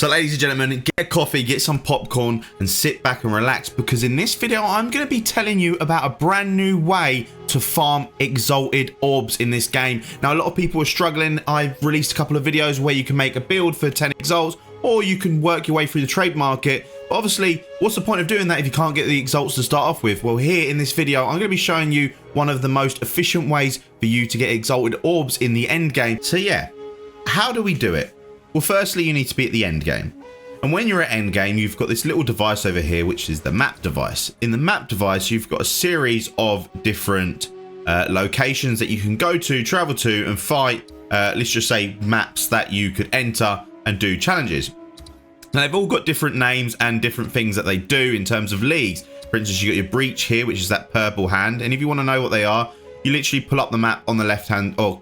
So ladies and gentlemen, get a coffee, get some popcorn and sit back and relax, because in this video I'm going to be telling you about a brand new way to farm exalted orbs in this game. Now a lot of people are struggling. I've released a couple of videos where you can make a build for 10 exalts, or you can work your way through the trade market. But obviously, what's the point of doing that if you can't get the exalts to start off with? Well, here in this video I'm going to be showing you one of the most efficient ways for you to get exalted orbs in the end game. So yeah, how do we do it? Well, firstly, you need to be at the end game. And when you're at end game, you've got this little device over here, which is the map device. In the map device, you've got a series of different locations that you can go to, travel to, and fight, let's just say maps that you could enter and do challenges. Now, they've all got different names and different things that they do in terms of leagues. For instance, you've got your breach here, which is that purple hand. And if you want to know what they are, you literally pull up the map on the left hand, or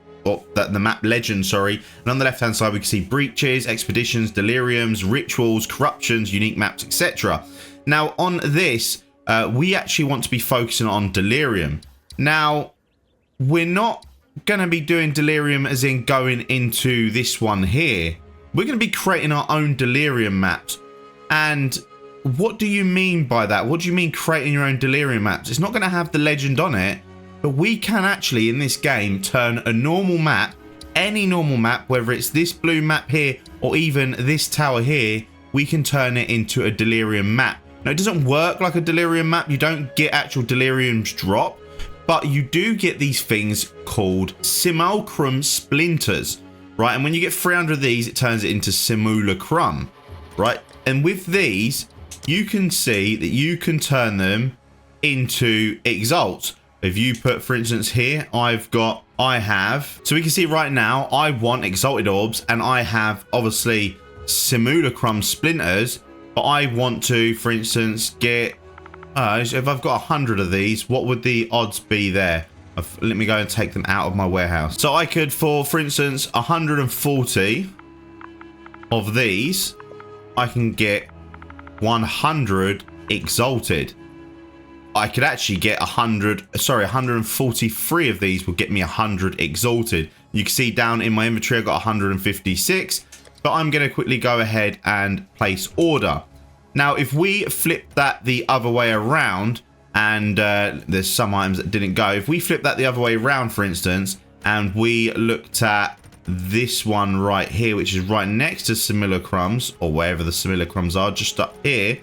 the map legend, sorry, and on the left hand side we can see breaches, expeditions, deliriums, rituals, corruptions, unique maps, etc. Now on this we actually want to be focusing on delirium. Now we're not going to be doing delirium as in going into this one here. We're going to be creating our own delirium maps. And what do you mean by that? What do you mean creating your own delirium maps? It's not going to have the legend on it, but we can actually in this game turn a normal map, any normal map, whether it's this blue map here or even this tower here, we can turn it into a delirium map. Now it doesn't work like a delirium map. You don't get actual deliriums drop, but you do get these things called simulacrum splinters, right? And when you get 300 of these, it turns it into simulacrum, right? And with these, you can see that you can turn them into exalts. If you put, for instance, here, I have, so we can see right now, I want exalted orbs and I have obviously simulacrum splinters, but I want to, for instance, get, if I've got 100 of these, what would the odds be there? Let me go and take them out of my warehouse. So I could, for instance, 140 of these, I can get 100 exalted. I could actually get 143 of these will get me 100 exalted. You can see down in my inventory, I got 156, but I'm going to quickly go ahead and place order. Now, if we flip that the other way around, and there's some items that didn't go. If we flip that the other way around, for instance, and we looked at this one right here, which is right next to simulacrums, or wherever the simulacrums are, just up here,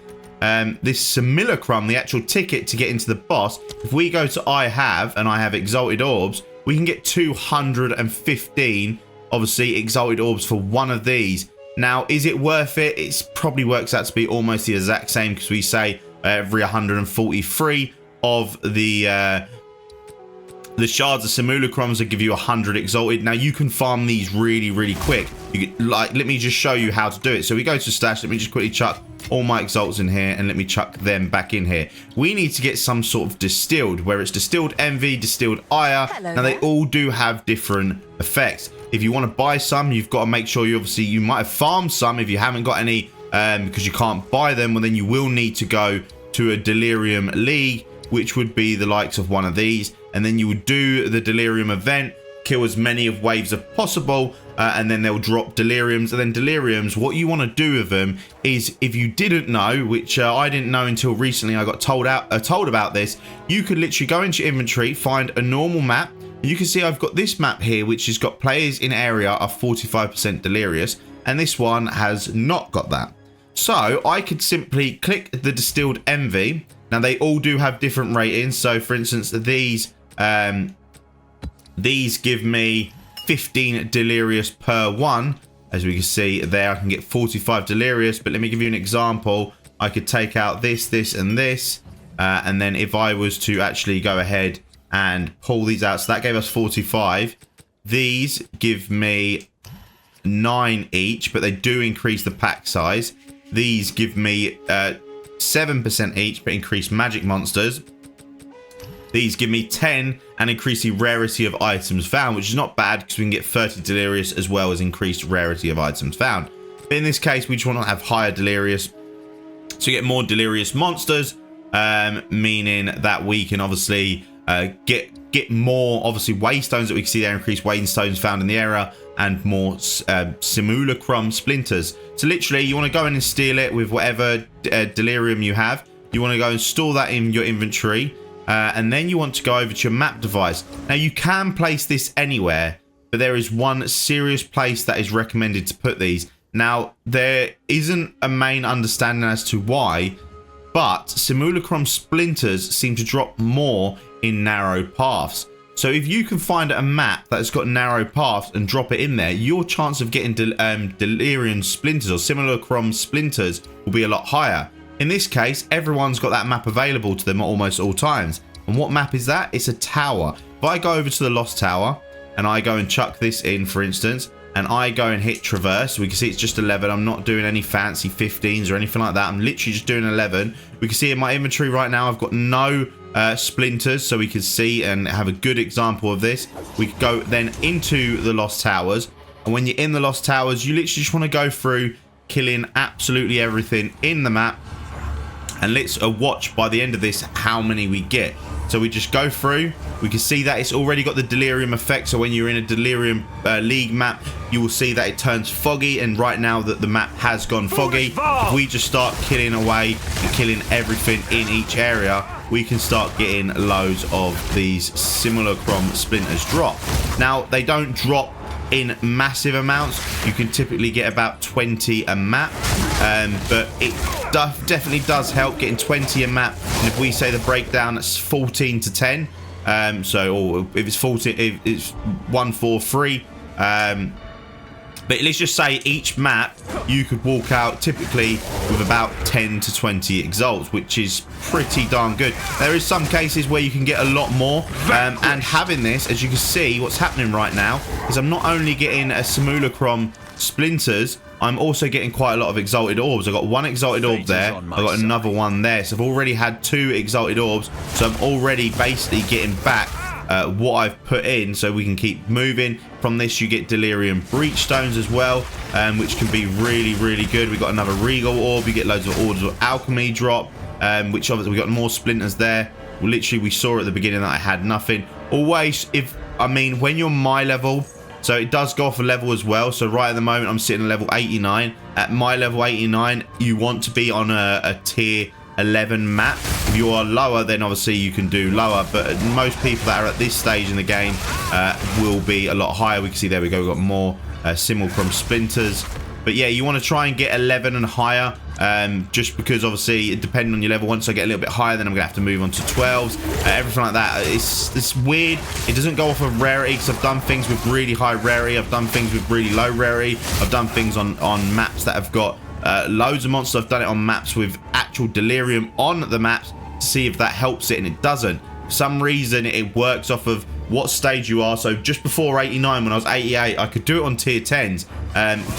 this simulacrum, the actual ticket to get into the boss, if we go to I have exalted orbs, we can get 215 obviously exalted orbs for one of these. Now, is it worth it? It probably works out to be almost the exact same, because we say every 143 of the shards of simulacrums will give you 100 exalted. Now you can farm these really quick. You get, like, let me just show you how to do it. So we go to stash. Let me just quickly chuck all my exalts in here, and let me chuck them back in here. We need to get some sort of distilled, where it's distilled MV, distilled IR. Now they all do have different effects. If you want to buy some, you've got to make sure you might have farmed some. If you haven't got any, because you can't buy them, well then you will need to go to a delirium league, which would be the likes of one of these, and then you would do the delirium event, kill as many of waves as possible, and then they'll drop deliriums. And then deliriums, what you want to do with them is, if you didn't know, which I didn't know until recently, I got told about this, you could literally go into your inventory, find a normal map. You can see I've got this map here, which has got players in area are 45% delirious, and this one has not got that. So I could simply click the distilled MV. Now they all do have different ratings. So for instance, these give me 15 delirious per one. As we can see there, I can get 45 delirious. But let me give you an example. I could take out this, and this. And then if I was to actually go ahead and pull these out, so that gave us 45. These give me 9 each, but they do increase the pack size. These give me 7% each, but increase magic monsters. These give me 10 and increase the rarity of items found, which is not bad, because we can get 30 delirious as well as increased rarity of items found. But in this case, we just want to have higher delirious to get more delirious monsters, meaning that we can obviously get more obviously waystones that we can see there, increased waystones found in the area, and more simulacrum splinters. So literally, you want to go in and steal it with whatever delirium you have. You want to go and store that in your inventory, and then you want to go over to your map device. Now, you can place this anywhere, but there is one serious place that is recommended to put these. Now, there isn't a main understanding as to why, but simulacrum splinters seem to drop more in narrow paths. So if you can find a map that's got narrow paths and drop it in there, your chance of getting delirium splinters or simulacrum splinters will be a lot higher. In this case, everyone's got that map available to them at almost all times. And what map is that? It's a tower. If I go over to the Lost Tower and I go and chuck this in, for instance, and I go and hit traverse, we can see it's just 11. I'm not doing any fancy 15s or anything like that. I'm literally just doing 11. We can see in my inventory right now, I've got no splinters, so we can see and have a good example of this. We could go then into the Lost Towers, and when you're in the Lost Towers, you literally just want to go through killing absolutely everything in the map, and let's watch by the end of this how many we get. So we just go through, we can see that it's already got the delirium effect. So when you're in a delirium league map, you will see that it turns foggy, and right now that the map has gone foggy, if we just start killing away and killing everything in each area, we can start getting loads of these simulacrum splinters drop. Now, they don't drop in massive amounts. You can typically get about 20 a map, but it definitely does help getting 20 a map. And if we say the breakdown, that's 14 to 10, or if it's 14, if it's 143, but let's just say each map you could walk out typically with about 10 to 20 exalts, which is pretty darn good. There is some cases where you can get a lot more, and having this, as you can see, what's happening right now is I'm not only getting a simulacrum splinters, I'm also getting quite a lot of exalted orbs. I've got one exalted orb there, I've got another one there, so I've already had 2 exalted orbs, so I'm already basically getting back what I've put in, so we can keep moving. From this, you get delirium breachstones as well, which can be really good. We got another regal orb, you get loads of orbs of alchemy drop, which obviously we got more splinters there. Well, literally, we saw at the beginning that I had nothing. Always, when you're my level, so it does go off a level as well. So right at the moment, I'm sitting at level 89. At my level 89, you want to be on a tier 11 map. If you are lower, then obviously you can do lower, but most people that are at this stage in the game will be a lot higher. We can see there we go, we've got more simulacrum splinters. But yeah, you want to try and get 11 and higher, just because obviously depending on your level, once I get a little bit higher, then I'm gonna have to move on to 12s, everything like that. It's weird. It doesn't go off of rarity, because I've done things with really high rarity, I've done things with really low rarity, I've done things on maps that have got loads of monsters. I've done it on maps with actual delirium on the maps to see if that helps it, and it doesn't. For some reason, it works off of what stage you are. So just before 89, when I was 88, I could do it on tier 10s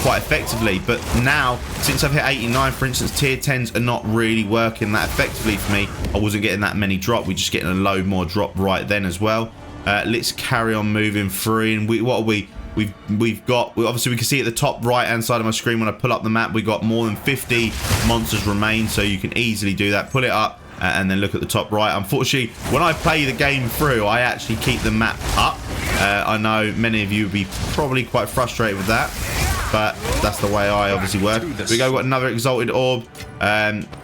quite effectively, but now since I've hit 89, for instance, tier 10s are not really working that effectively for me. I wasn't getting that many drop, we're just getting a load more drop right then as well. Let's carry on moving through, and we've got, obviously we can see at the top right hand side of my screen when I pull up the map, we got more than 50 monsters remain, so you can easily do that. Pull it up and then look at the top right. Unfortunately, when I play the game through, I actually keep the map up. I know many of you would be probably quite frustrated with that, but that's the way I obviously work. We got another exalted orb.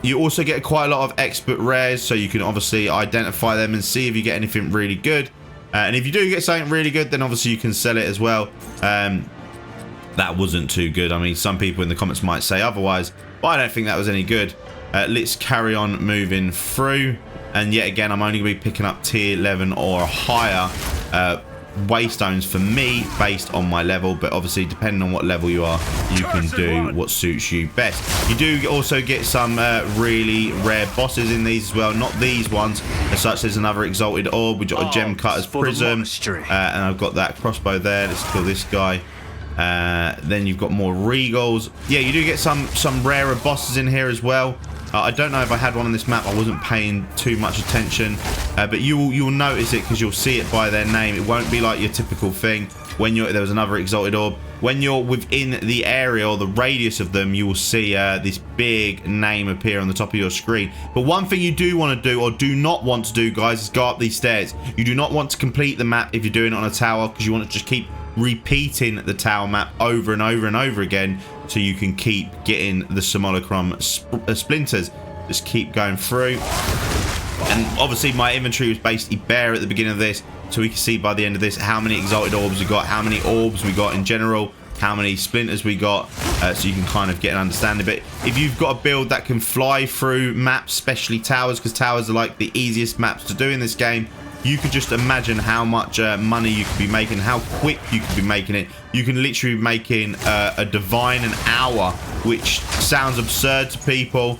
You also get quite a lot of expert rares, so you can obviously identify them and see if you get anything really good. And if you do get something really good, then obviously you can sell it as well. That wasn't too good. I mean, some people in the comments might say otherwise, but I don't think that was any good. Let's carry on moving through. And yet again, I'm only going to be picking up tier 11 or higher waystones for me based on my level, but obviously depending on what level you are, you can do what suits you best. You do also get some really rare bosses in these as well, not these ones as such. There's another exalted orb, we've got a gem cutter's prism, and I've got that crossbow there. Let's kill this guy. Then you've got more regals. Yeah, you do get some rarer bosses in here as well. I don't know if I had one on this map. I wasn't paying too much attention, but you'll notice it because you'll see it by their name. It won't be like your typical thing. When there was another exalted orb. When you're within the area or the radius of them, you will see this big name appear on the top of your screen. But one thing you do want to do, or do not want to do, guys, is go up these stairs. You do not want to complete the map if you're doing it on a tower, because you want to just keep repeating the tower map over and over and over again, so you can keep getting the simulacrum splinters. Just keep going through. And obviously my inventory was basically bare at the beginning of this, so we can see by the end of this how many exalted orbs we got, how many orbs we got in general, how many splinters we got, so you can kind of get an understanding. But if you've got a build that can fly through maps, especially towers, because towers are like the easiest maps to do in this game, you could just imagine how much money you could be making, how quick you could be making it. You can literally be making a divine an hour, which sounds absurd to people,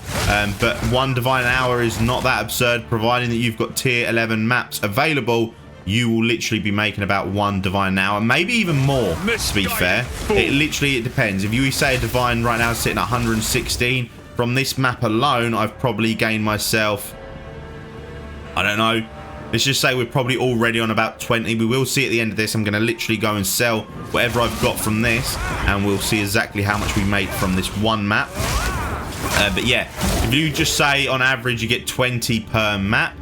but one divine an hour is not that absurd, providing that you've got tier 11 maps available. You will literally be making about one divine an hour, maybe even more, to be fair. It depends. If you say a divine right now is sitting at 116, from this map alone, I've probably gained myself, I don't know, let's just say we're probably already on about 20. We will see at the end of this. I'm going to literally go and sell whatever I've got from this, and we'll see exactly how much we make from this one map. But yeah, if you just say on average you get 20 per map,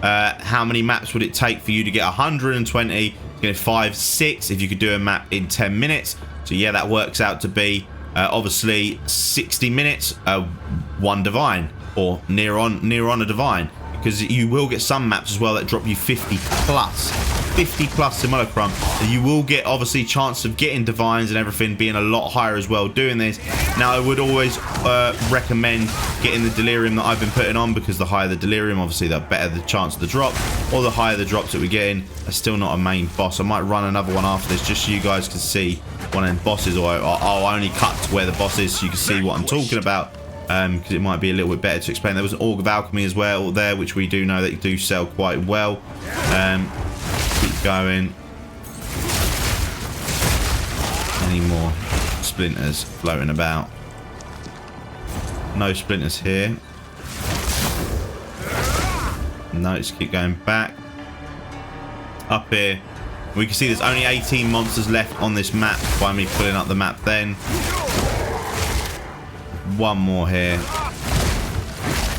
how many maps would it take for you to get 120? Get 5, 6 if you could do a map in 10 minutes. So yeah, that works out to be obviously 60 minutes, one divine, or near on a divine. Because you will get some maps as well that drop you 50 plus simulacrum. You will get obviously chance of getting divines and everything being a lot higher as well doing this. Now I would always recommend getting the delirium that I've been putting on, because the higher the delirium, obviously the better the chance of the drop, or the higher the drops that we're getting. That's still not a main boss. I might run another one after this just so you guys can see one of them bosses, or I'll only cut to where the boss is so you can see what I'm talking about. Because it might be a little bit better to explain. There was an Org of Alchemy as well there, which we do know that you do sell quite well. Keep going. Any more splinters floating about? No splinters here. No, just keep going back. Up here, we can see there's only 18 monsters left on this map by me pulling up the map then. One more here,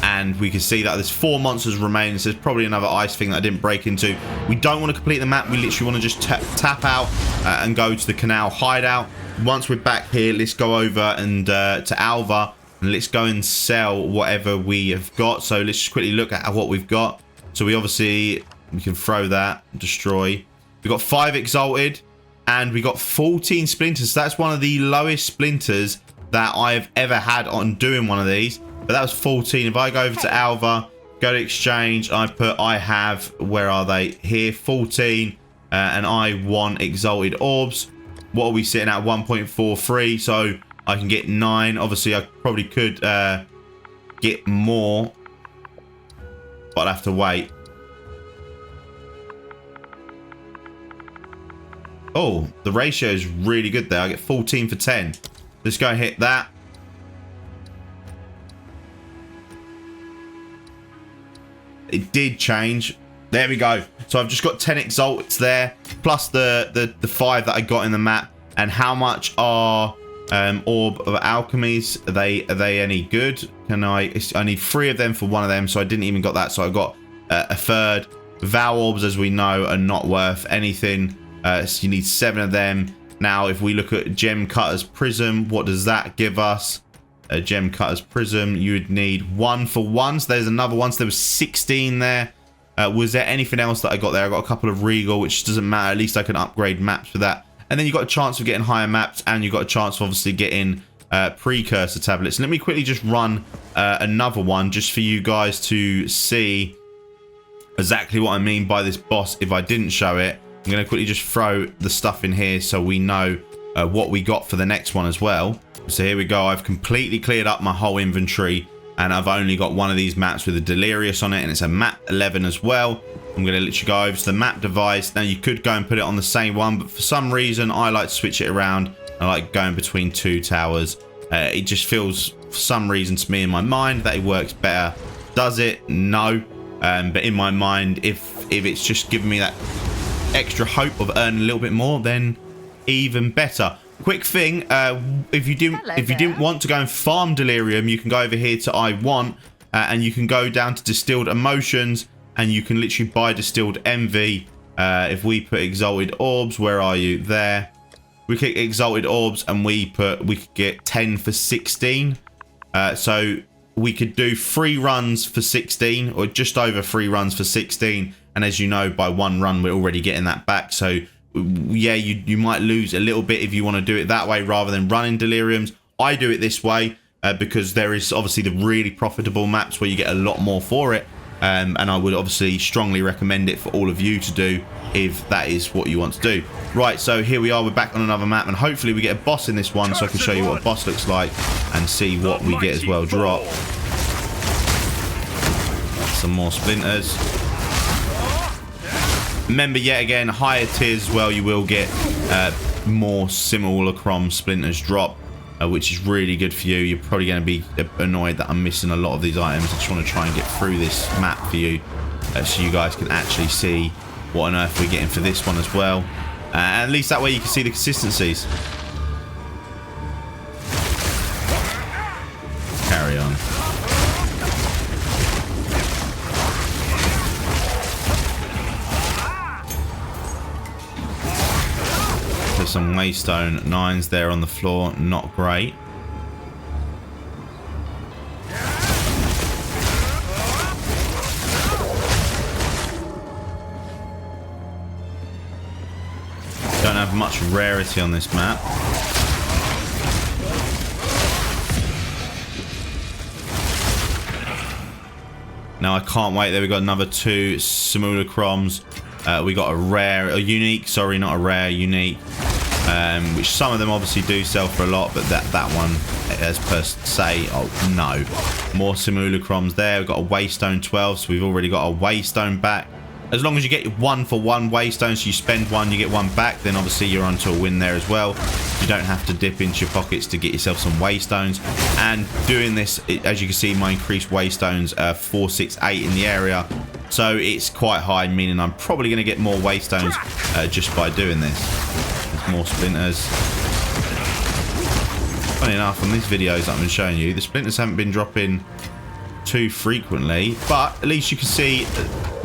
and we can see that there's 4 monsters remaining, so there's probably another ice thing that I didn't break into. We don't want to complete the map. We literally want to just tap out and go to the canal hideout. Once we're back here, let's go over and to Alva, and let's go and sell whatever we have got. So let's just quickly look at what we've got. So we can throw that, destroy. We got 5 exalted, and we got 14 splinters. So that's one of the lowest splinters that I've ever had on doing one of these, but that was 14. If I go over to Alva, go to exchange, I have, where are they? Here, 14, and I want exalted orbs. What are we sitting at? 1.43, so I can get 9. Obviously, I probably could get more, but I'd have to wait. Oh, the ratio is really good there. I get 14 for 10. Let's go and hit that. It did change. There we go. So I've just got 10 exalts there, plus the 5 that I got in the map. And how much are Orb of Alchemies? Are they any good? I need 3 of them for one of them, so I didn't even got that. So I got a third. Vow Orbs, as we know, are not worth anything. So you need 7 of them. Now, if we look at Gem Cutter's Prism, what does that give us? A Gem Cutter's Prism, you would need 1 for 1. So there's another one. So there was 16 there. Was there anything else that I got there? I got a couple of Regal, which doesn't matter. At least I can upgrade maps for that. And then you got a chance of getting higher maps, and you got a chance of obviously getting precursor tablets. Let me quickly just run another one just for you guys to see exactly what I mean by this boss if I didn't show it. I'm going to quickly just throw the stuff in here so we know what we got for the next one as well. So here we go. I've completely cleared up my whole inventory, and I've only got one of these maps with a Delirious on it, and it's a map 11 as well. I'm going to literally go over to the map device. Now, you could go and put it on the same one, but for some reason, I like to switch it around. I like going between 2 towers. It just feels, for some reason to me in my mind, that it works better. Does it? No. But in my mind, if it's just giving me that extra hope of earning a little bit more, then even better. Quick thing, if you didn't want to go and farm Delirium, you can go over here to I want, and you can go down to Distilled Emotions, and you can literally buy Distilled Envy. If we put Exalted Orbs, where are you? There. we click Exalted Orbs and we could get 10 for 16. So we could do 3 runs for 16 or just over 3 runs for 16. And as you know, by 1 run, we're already getting that back. So yeah, you might lose a little bit if you want to do it that way rather than running Deliriums. I do it this way because there is obviously the really profitable maps where you get a lot more for it. And I would obviously strongly recommend it for all of you to do if that is what you want to do. Right, so here we are. We're back on another map, and hopefully we get a boss in this one so I can show you what a boss looks like and see what we get as well. Drop. Some more splinters. Remember, yet again, higher tiers as well, you will get more simulacrum splinters drop, which is really good for you. You're probably going to be annoyed that I'm missing a lot of these items. I just want to try and get through this map for you so you guys can actually see what on earth we're getting for this one as well. And at least that way you can see the consistencies. Carry on. There's some Waystone 9s there on the floor. Not great. Don't have much rarity on this map. Now I can't wait. There we got another 2 simulacrums. We got a unique, sorry, not a rare, unique, which some of them obviously do sell for a lot, but that one, as per se, oh no. More simulacrums there. We've got a Waystone 12, so we've already got a Waystone back. As long as you get 1 for 1 Waystone, so you spend 1, you get 1 back, then obviously you're onto a win there as well. You don't have to dip into your pockets to get yourself some Waystones. And doing this, as you can see, my increased Waystones are 4, 6, 8 in the area. So it's quite high, meaning I'm probably going to get more Waystones just by doing this. There's more splinters. Funny enough, on these videos that I've been showing you, the splinters haven't been dropping too frequently, but at least you can see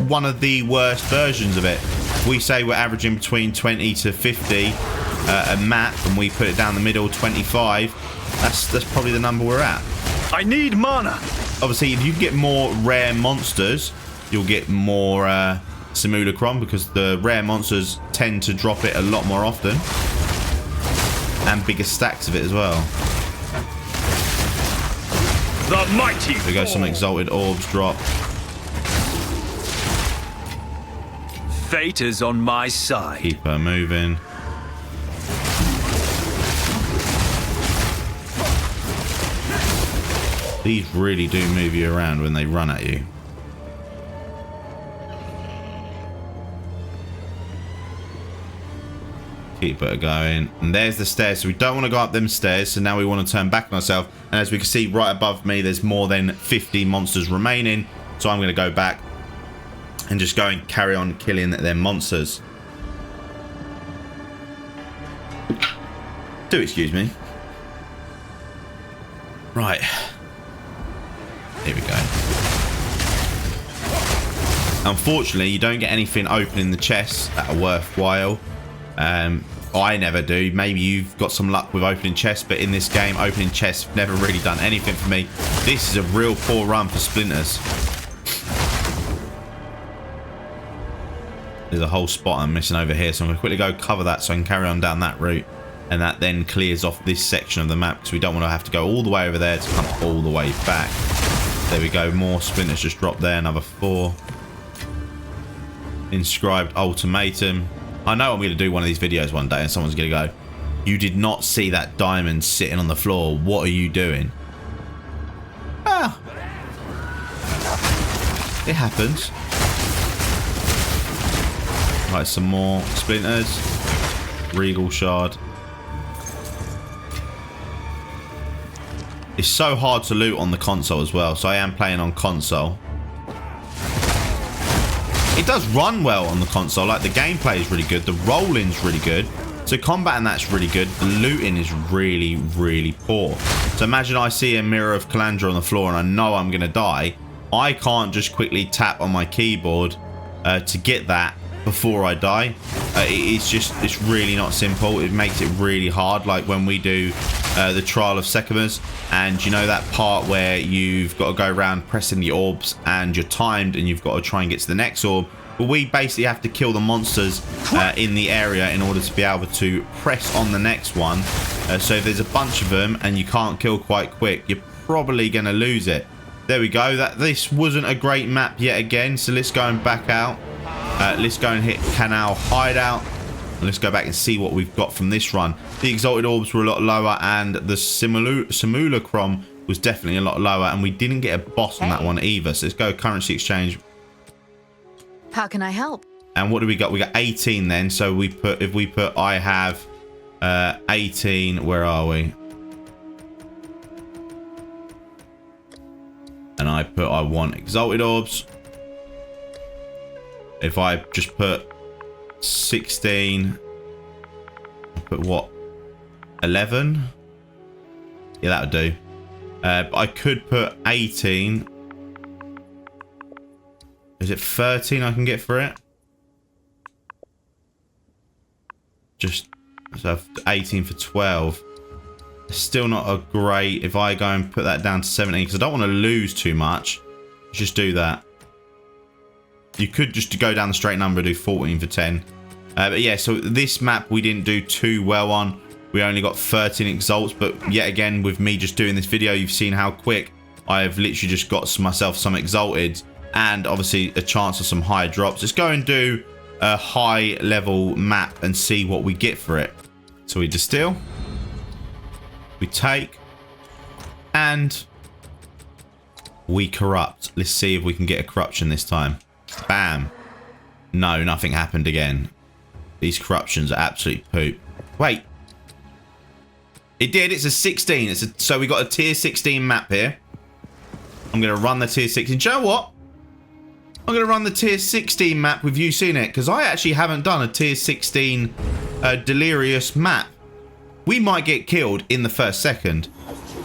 one of the worst versions of it. We say we're averaging between 20 to 50 a map, and we put it down the middle, 25. That's probably the number we're at. I need mana. Obviously, if you get more rare monsters, you'll get more simulacrum, because the rare monsters tend to drop it a lot more often, and bigger stacks of it as well. The mighty. There we go, some exalted orbs drop. Fate is on my side. Keep her moving. These really do move you around when they run at you. Keep it going. And there's the stairs. So we don't want to go up them stairs. So now we want to turn back on ourselves. And as we can see right above me, there's more than 50 monsters remaining. So I'm going to go back and just go and carry on killing them monsters. Do excuse me. Right. Here we go. Unfortunately, you don't get anything open in the chests that are worthwhile. I never do. Maybe you've got some luck with opening chests, but in this game, opening chests never really done anything for me. This is a real poor run for splinters. There's a whole spot I'm missing over here, so I'm going to quickly go cover that so I can carry on down that route. And that then clears off this section of the map, because we don't want to have to go all the way over there to come all the way back. There we go. More splinters just dropped there. Another 4. Inscribed ultimatum. I know I'm going to do one of these videos one day and someone's going to go, "You did not see that diamond sitting on the floor. What are you doing?" Ah. It happens. Right, some more splinters. Regal shard. It's so hard to loot on the console as well, so I am playing on console. It does run well on the console, like the gameplay is really good, the rolling's really good, so combating that's really good, the looting is really, really poor. So imagine I see a Mirror of Calandra on the floor and I know I'm going to die. I can't just quickly tap on my keyboard to get that before I die. It's really not simple. It makes it really hard, like when we do the Trial of Secumus, and you know that part where you've got to go around pressing the orbs and you're timed and you've got to try and get to the next orb. But we basically have to kill the monsters in the area in order to be able to press on the next one. So if there's a bunch of them and you can't kill quite quick, you're probably going to lose it. There we go. This wasn't a great map yet again. So let's go and back out. Let's go and hit Canal Hideout. And let's go back and see what we've got from this run. The Exalted Orbs were a lot lower, and the Simulacrum was definitely a lot lower, and we didn't get a boss on that one either. So let's go currency exchange. How can I help? And what do we got? We got 18 then. So if we put I have 18, where are we? And I want Exalted Orbs. If I just put 16, I put what? 11? Yeah, that would do. I could put 18. Is it 13 I can get for it? Just so 18 for 12. It's still not a great. If I go and put that down to 17, because I don't want to lose too much. Just do that. You could just go down the straight number and do 14 for 10. But yeah, so this map we didn't do too well on. We only got 13 exalts, but yet again, with me just doing this video, you've seen how quick I've literally just got myself some exalted, and obviously a chance of some high drops. Let's go and do a high level map and see what we get for it. So we distill, we take, and we corrupt. Let's see if we can get a corruption this time. Bam. No, nothing happened again. These corruptions are absolute poop. Wait. It did. It's a 16. So we got a tier 16 map here. I'm going to run the tier 16. Do you know what? I'm going to run the tier 16 map with you seeing it, because I actually haven't done a tier 16 delirious map. We might get killed in the first second.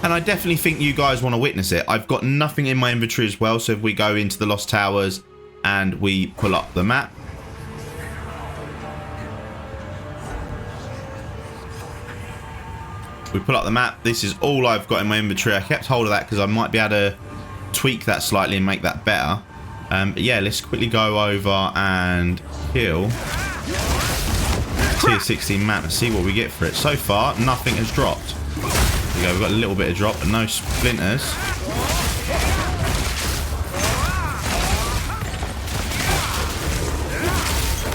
And I definitely think you guys want to witness it. I've got nothing in my inventory as well. So if we go into the Lost Towers and we pull up the map. We pull up the map. This is all I've got in my inventory. I kept hold of that because I might be able to tweak that slightly and make that better. But yeah, let's quickly go over and kill tier 16 map and see what we get for it. So far, nothing has dropped. There we go. We've got a little bit of drop, but no splinters.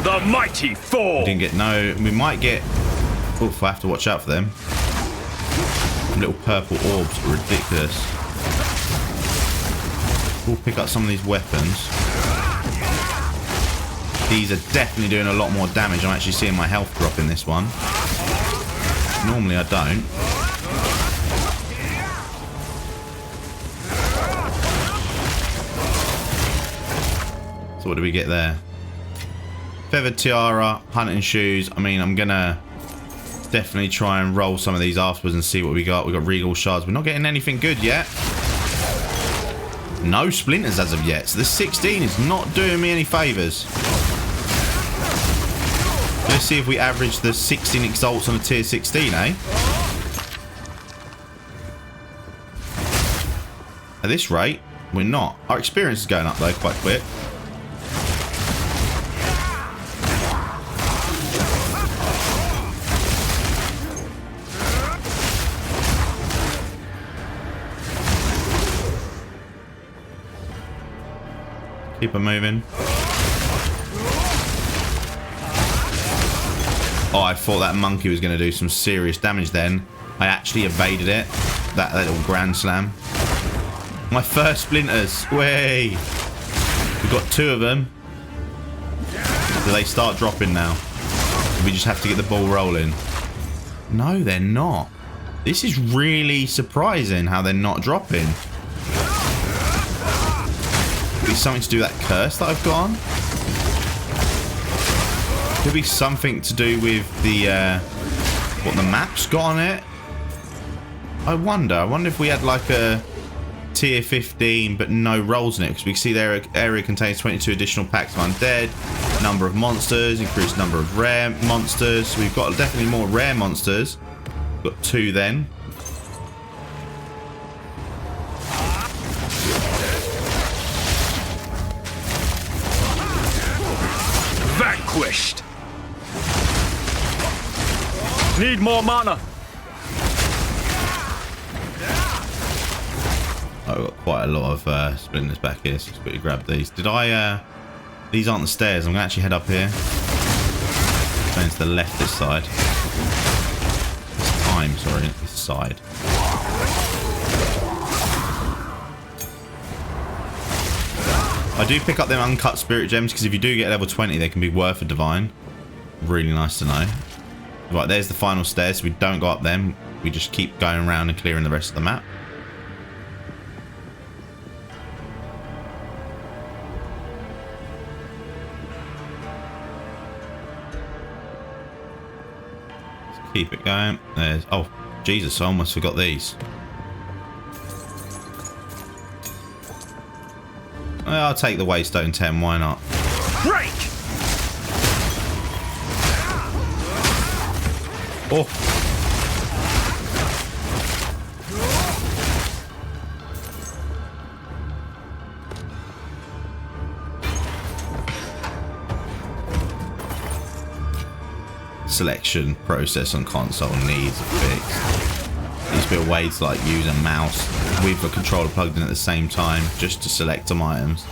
The mighty four. We didn't get no. We might get. Oof, I have to watch out for them. Little purple orbs are ridiculous. We'll pick up some of these weapons. These are definitely doing a lot more damage. I'm actually seeing my health drop in this one. Normally I don't. So what do we get there? Feathered tiara, hunting shoes. I mean, I'm gonna definitely try and roll some of these afterwards and see what we got. We got regal shards. We're not getting anything good yet. No splinters as of yet. So the 16 is not doing me any favors. Let's see if we average the 16 exalts on a tier 16, eh? At this rate, we're not. Our experience is going up though quite quick. Keep her moving. Oh, I thought that monkey was going to do some serious damage then. I actually evaded it. That little grand slam. My first splinters. Way. We've got 2 of them. Do they start dropping now? We just have to get the ball rolling. No, they're not. This is really surprising how they're not dropping. Could be something to do with that curse that I've got on. Could be something to do with the what the map's got on it. I wonder if we had like a tier 15 but no rolls in it, because we can see their area contains 22 additional packs of undead, number of monsters, increased number of rare monsters. So we've got definitely more rare monsters. We've got 2 then. Vanquished. Need more mana. I've got quite a lot of splinters back here, so let's quickly grab these. Did I... these aren't the stairs. I'm going to actually head up here. Going to the left this side. This time, sorry, this side. I do pick up them uncut spirit gems, because if you do get level 20, they can be worth a divine. Really nice to know. Right, there's the final stairs. So we don't go up them. We just keep going around and clearing the rest of the map. Keep it going. There's... oh, Jesus, I almost forgot these. I'll take the Waystone 10, why not? Break! Oh! Selection process on console needs a fix. Needs to be a way to like use a mouse with a controller plugged in at the same time just to select some items.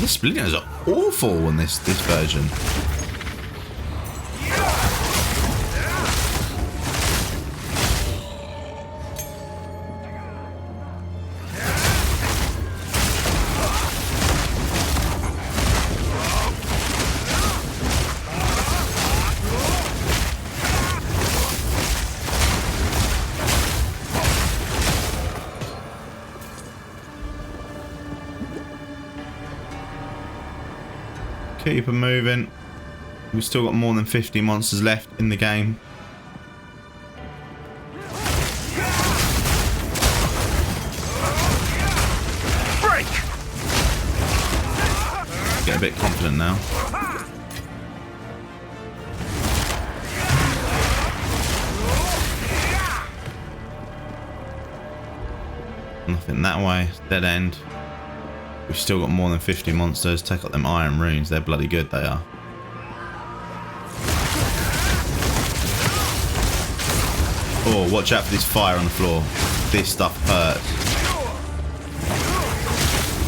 The splinters are awful on this version. Keep them moving. We've still got more than 50 monsters left in the game. Break! Get a bit confident now. Nothing that way. Dead end. We've still got more than 50 monsters. Take out them iron runes. They're bloody good, they are. Oh, watch out for this fire on the floor. This stuff hurts.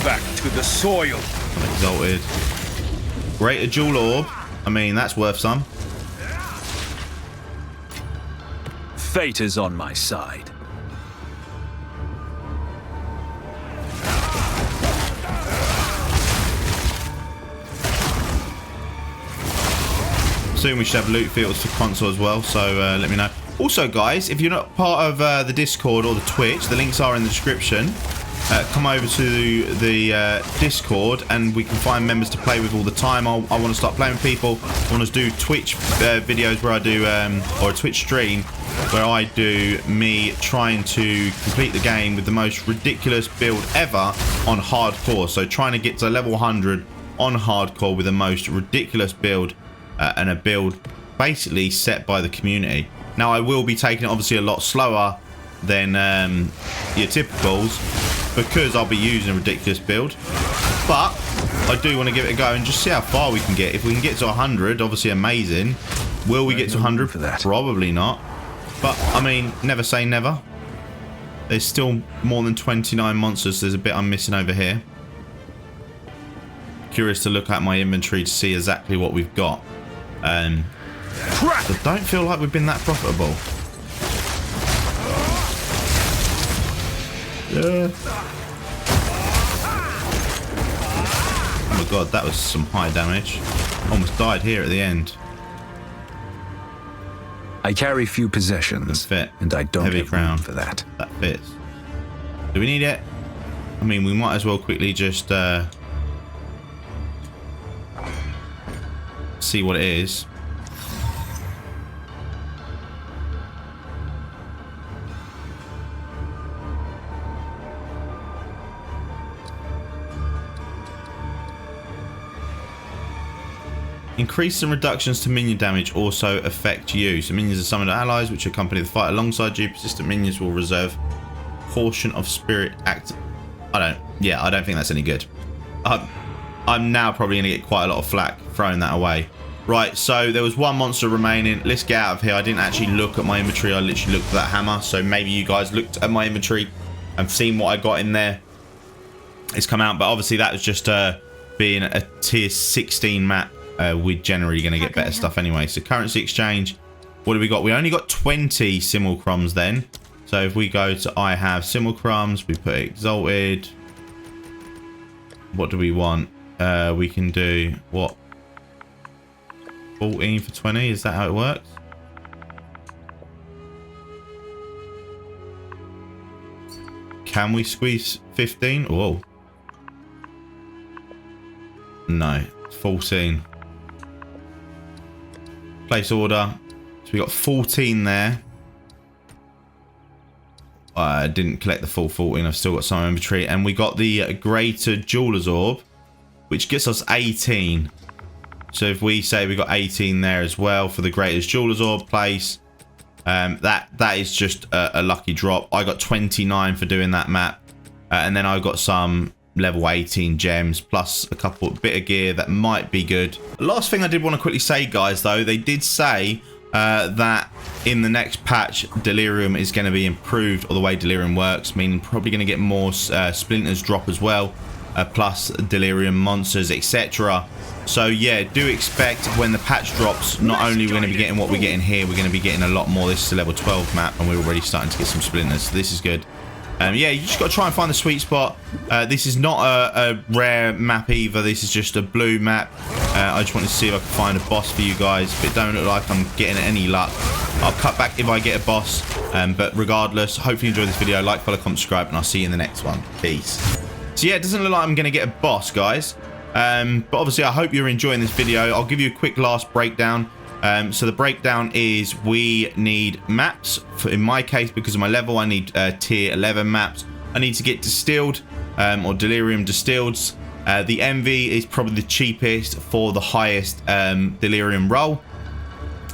Back to the soil. I'm exalted. Greater jewel orb. I mean, that's worth some. Fate is on my side. Soon we should have loot fields for console as well, so let me know. Also, guys, if you're not part of the Discord or the Twitch, the links are in the description. Come over to the Discord and we can find members to play with all the time. I want to start playing with people. I want to do Twitch videos where I do, or a Twitch stream where I do me trying to complete the game with the most ridiculous build ever on hardcore. So trying to get to level 100 on hardcore with the most ridiculous build. And a build basically set by the community. Now I will be taking it obviously a lot slower than your typicals because I'll be using a ridiculous build, but I do want to give it a go and just see how far we can get. If we can get to 100, obviously amazing. Will we get to 100 for that? Probably not, but I mean, never say never. There's still more than 29 monsters. There's a bit I'm missing over here. Curious to look at my inventory to see exactly what we've got. So don't feel like we've been that profitable. Yeah. Oh my god, that was some high damage. Almost died here at the end. I carry few possessions, Fit. and I don't Heavy have crown. room for that. That fits. Do we need it? I mean, we might as well quickly just see what it is. Increases and reductions to minion damage also affect you. So minions are summoned allies which accompany the fight alongside you. Persistent minions will reserve portion of spirit act. I don't think that's any good. I'm now probably going to get quite a lot of flack throwing that away. Right, so there was one monster remaining. Let's get out of here. I didn't actually look at my inventory. I literally looked at that hammer. So maybe you guys looked at my inventory and seen what I got in there. It's come out, but obviously that was just being a tier 16 map. We're generally going to get better stuff anyway. So currency exchange, what do we got? We only got 20 simulcrums then. So if we go to I have simulcrums, we put exalted. What do we want? We can do what? 14 for 20. Is that how it works? Can we squeeze 15? Whoa. No, 14. Place order. So we got 14 there. I didn't collect the full 14. I've still got some inventory. And we got the greater jeweler's orb, which gets us 18. So if we say we got 18 there as well for the greatest jeweler's orb place, that is just a lucky drop. I got 29 for doing that map. And then I got some level 18 gems plus a couple bit of gear that might be good. Last thing I did want to quickly say, guys, though, they did say that in the next patch delirium is going to be improved, or the way delirium works, meaning probably going to get more splinters drop as well, plus delirium monsters, etc. So yeah, do expect when the patch drops, not only we're going to be getting what we're getting here, we're going to be getting a lot more. This is a level 12 map and we're already starting to get some splinters, so this is good. Yeah, you just got to try and find the sweet spot. This is not a rare map either. This is just a blue map. I just wanted to see if I could find a boss for you guys. But it don't look like I'm getting any luck. I'll cut back if I get a boss. But regardless, hopefully you enjoyed this video. Like, follow, comment, subscribe, and I'll see you in the next one. Peace. So yeah, it doesn't look like I'm going to get a boss, guys. But obviously, I hope you're enjoying this video. I'll give you a quick last breakdown. So the breakdown is we need maps. In my case, because of my level, I need tier 11 maps. I need to get distilled or delirium distilled. The MV is probably the cheapest for the highest delirium roll.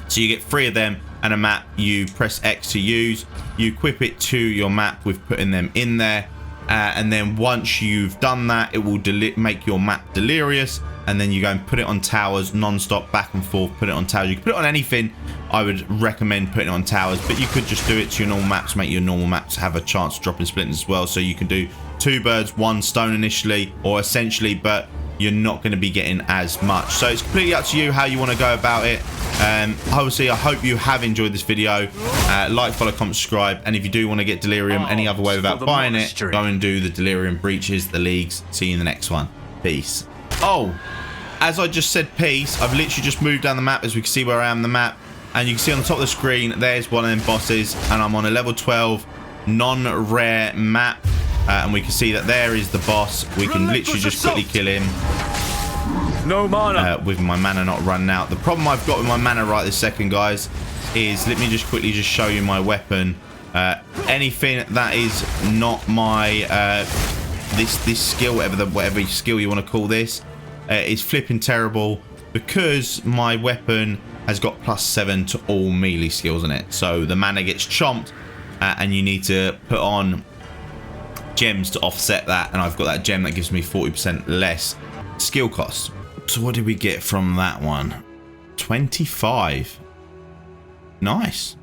So you get 3 of them and a map. You press X to use. You equip it to your map with putting them in there. And then once you've done that, it will make your map delirious. And then you go and put it on towers non-stop, back and forth, put it on towers. You can put it on anything. I would recommend putting it on towers, but you could just do it to your normal maps, make your normal maps have a chance to drop in splinters as well. So you can do 2 birds, 1 stone initially, or essentially, but you're not going to be getting as much. So it's completely up to you how you want to go about it. Obviously, I hope you have enjoyed this video. Like, follow, comment, subscribe. And if you do want to get delirium any other way without buying it, go and do the delirium breaches, the leagues. See you in the next one. Peace. Oh, as I just said peace, I've literally just moved down the map, as we can see where I am on the map. And you can see on the top of the screen, there's one of them bosses. And I'm on a level 12 non-rare map. And we can see that there is the boss. We can literally just quickly kill him. No mana. With my mana not running out. The problem I've got with my mana right this second, guys, is let me just quickly just show you my weapon. Anything that is not my this skill, whatever skill you want to call this, is flipping terrible, because my weapon has got +7 to all melee skills in it. So the mana gets chomped, and you need to put on gems to offset that. And I've got that gem that gives me 40% less skill cost. So what did we get from that one? 25. Nice.